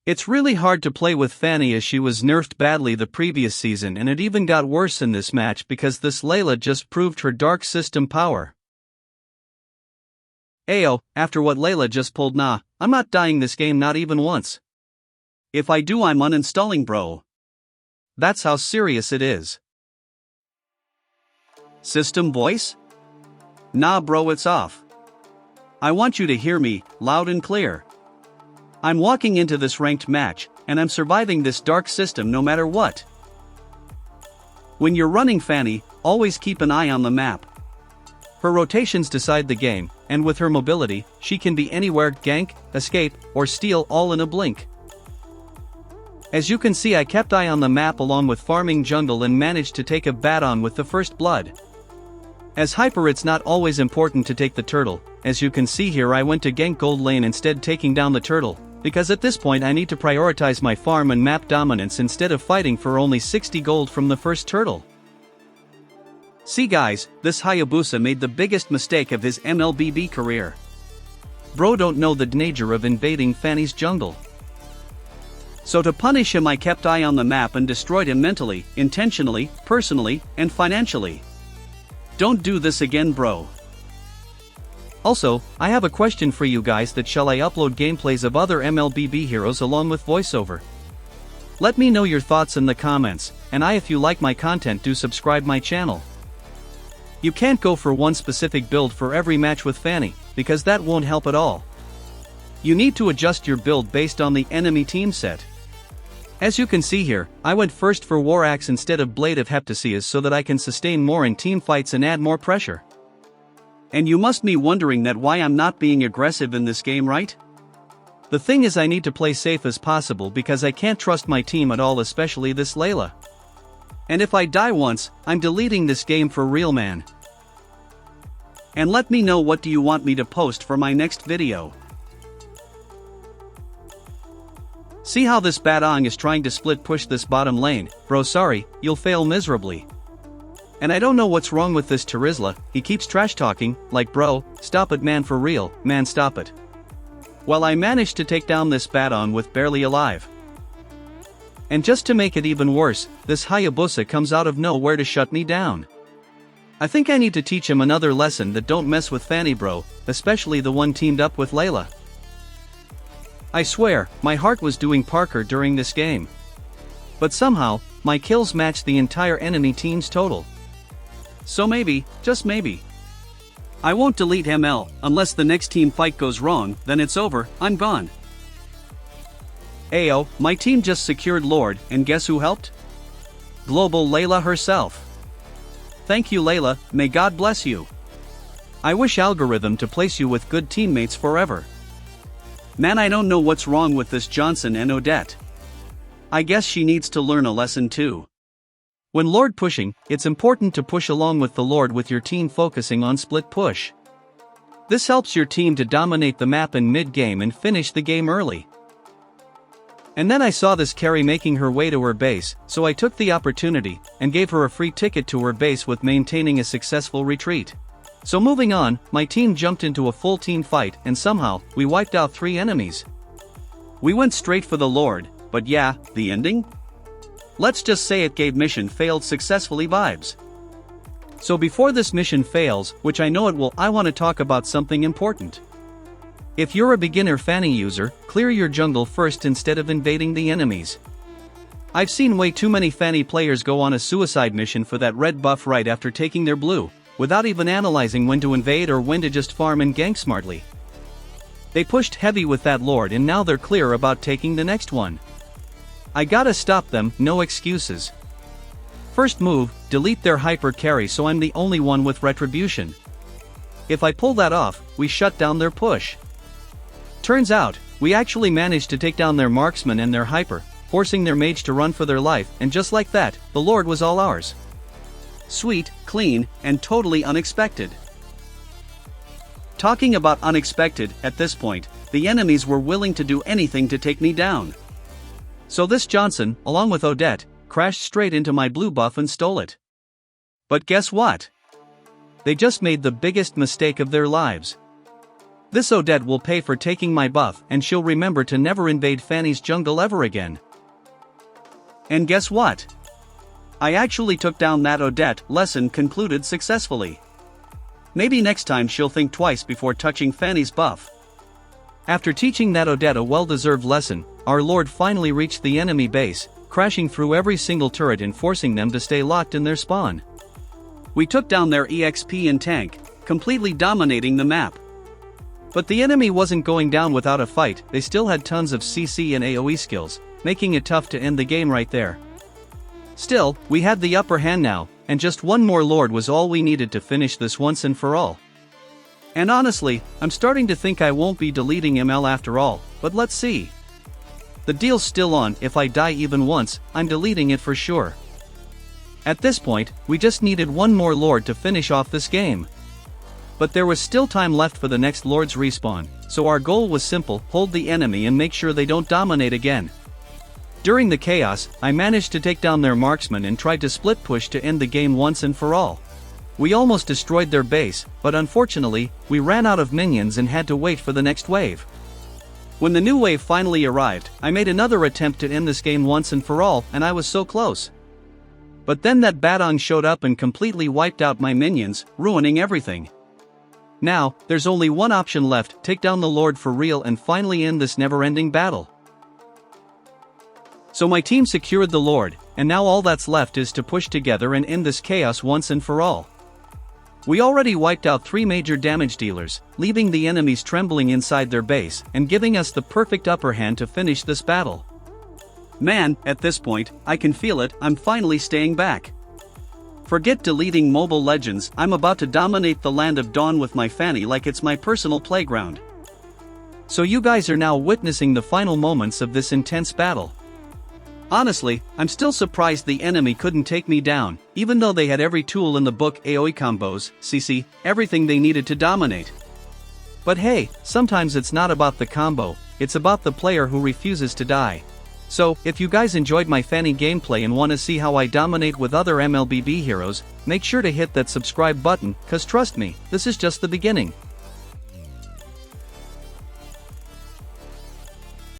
It's really hard to play with Fanny as she was nerfed badly the previous season, and it even got worse in this match because this Layla just proved her dark system power. Ayo, after what Layla just pulled, nah, I'm not dying this game, not even once. If I do, I'm uninstalling, bro. That's how serious it is. System voice? Nah bro, it's off. I want you to hear me, loud and clear. I'm walking into this ranked match, and I'm surviving this dark system no matter what. When you're running Fanny, always keep an eye on the map. Her rotations decide the game, and with her mobility, she can be anywhere, gank, escape, or steal all in a blink. As you can see, I kept eye on the map along with farming jungle and managed to take a bat on with the first blood. As hyper, it's not always important to take the turtle. As you can see here, I went to gank gold lane instead, taking down the turtle, because at this point I need to prioritize my farm and map dominance instead of fighting for only 60 gold from the first turtle. See guys, this Hayabusa made the biggest mistake of his MLBB career. Bro don't know the danger of invading Fanny's jungle. So to punish him, I kept eye on the map and destroyed him mentally, intentionally, personally, and financially. Don't do this again, bro. Also, I have a question for you guys: that shall I upload gameplays of other MLBB heroes along with voiceover? Let me know your thoughts in the comments, and if you like my content, do subscribe my channel. You can't go for one specific build for every match with Fanny, because that won't help at all. You need to adjust your build based on the enemy team set. As you can see here, I went first for War Axe instead of Blade of Heptaseas so that I can sustain more in team fights and add more pressure. And you must be wondering that why I'm not being aggressive in this game, right? The thing is, I need to play safe as possible because I can't trust my team at all, especially this Layla. And if I die once, I'm deleting this game for real, man. And let me know, what do you want me to post for my next video? See how this Batong is trying to split push this bottom lane? Bro, sorry, you'll fail miserably. And I don't know what's wrong with this Terizla, he keeps trash talking, like bro, stop it man, for real, man, stop it. Well, I managed to take down this Batong with barely alive. And just to make it even worse, this Hayabusa comes out of nowhere to shut me down. I think I need to teach him another lesson, that don't mess with Fanny, bro, especially the one teamed up with Layla. I swear, my heart was doing Parker during this game. But somehow, my kills matched the entire enemy team's total. So maybe, just maybe, I won't delete ML, unless the next team fight goes wrong, then it's over, I'm gone. Ayo, my team just secured Lord, and guess who helped? Global Layla herself. Thank you, Layla, may God bless you. I wish algorithm to place you with good teammates forever. Man, I don't know what's wrong with this Johnson and Odette. I guess she needs to learn a lesson too. When Lord pushing, it's important to push along with the Lord with your team, focusing on split push. This helps your team to dominate the map in mid-game and finish the game early. And then I saw this carry making her way to her base, so I took the opportunity and gave her a free ticket to her base with maintaining a successful retreat. So moving on, my team jumped into a full team fight and somehow, we wiped out 3 enemies. We went straight for the Lord, but yeah, the ending? Let's just say it gave mission failed successfully vibes. So before this mission fails, which I know it will, I want to talk about something important. If you're a beginner Fanny user, clear your jungle first instead of invading the enemies. I've seen way too many Fanny players go on a suicide mission for that red buff right after taking their blue, without even analyzing when to invade or when to just farm and gank smartly. They pushed heavy with that Lord and now they're clear about taking the next one. I gotta stop them, no excuses. First move, delete their hyper carry so I'm the only one with retribution. If I pull that off, we shut down their push. Turns out, we actually managed to take down their marksman and their hyper, forcing their mage to run for their life, and just like that, the Lord was all ours. Sweet, clean, and totally unexpected. Talking about unexpected, at this point, the enemies were willing to do anything to take me down. So this Johnson, along with Odette, crashed straight into my blue buff and stole it. But guess what? They just made the biggest mistake of their lives. This Odette will pay for taking my buff, and she'll remember to never invade Fanny's jungle ever again. And guess what? I actually took down that Odette. Lesson concluded successfully. Maybe next time she'll think twice before touching Fanny's buff. After teaching that Odette a well-deserved lesson, our lord finally reached the enemy base, crashing through every single turret and forcing them to stay locked in their spawn. We took down their EXP and tank, completely dominating the map. But the enemy wasn't going down without a fight. They still had tons of CC and AoE skills, making it tough to end the game right there. Still, we had the upper hand now, and just one more lord was all we needed to finish this once and for all. And honestly, I'm starting to think I won't be deleting ML after all, but let's see. The deal's still on. If I die even once, I'm deleting it for sure. At this point, we just needed one more lord to finish off this game. But there was still time left for the next lord's respawn, so our goal was simple: hold the enemy and make sure they don't dominate again. During the chaos, I managed to take down their marksman and tried to split push to end the game once and for all. We almost destroyed their base, but unfortunately, we ran out of minions and had to wait for the next wave. When the new wave finally arrived, I made another attempt to end this game once and for all, and I was so close. But then that Badong showed up and completely wiped out my minions, ruining everything. Now, there's only one option left: take down the Lord for real and finally end this never-ending battle. So my team secured the Lord, and now all that's left is to push together and end this chaos once and for all. We already wiped out 3 major damage dealers, leaving the enemies trembling inside their base, and giving us the perfect upper hand to finish this battle. Man, at this point, I can feel it. I'm finally staying back. Forget deleting Mobile Legends. I'm about to dominate the land of Dawn with my Fanny like it's my personal playground. So you guys are now witnessing the final moments of this intense battle. Honestly, I'm still surprised the enemy couldn't take me down, even though they had every tool in the book: AoE combos, CC, everything they needed to dominate. But hey, sometimes it's not about the combo, it's about the player who refuses to die. So, if you guys enjoyed my Fanny gameplay and want to see how I dominate with other MLBB heroes, make sure to hit that subscribe button, cause trust me, this is just the beginning.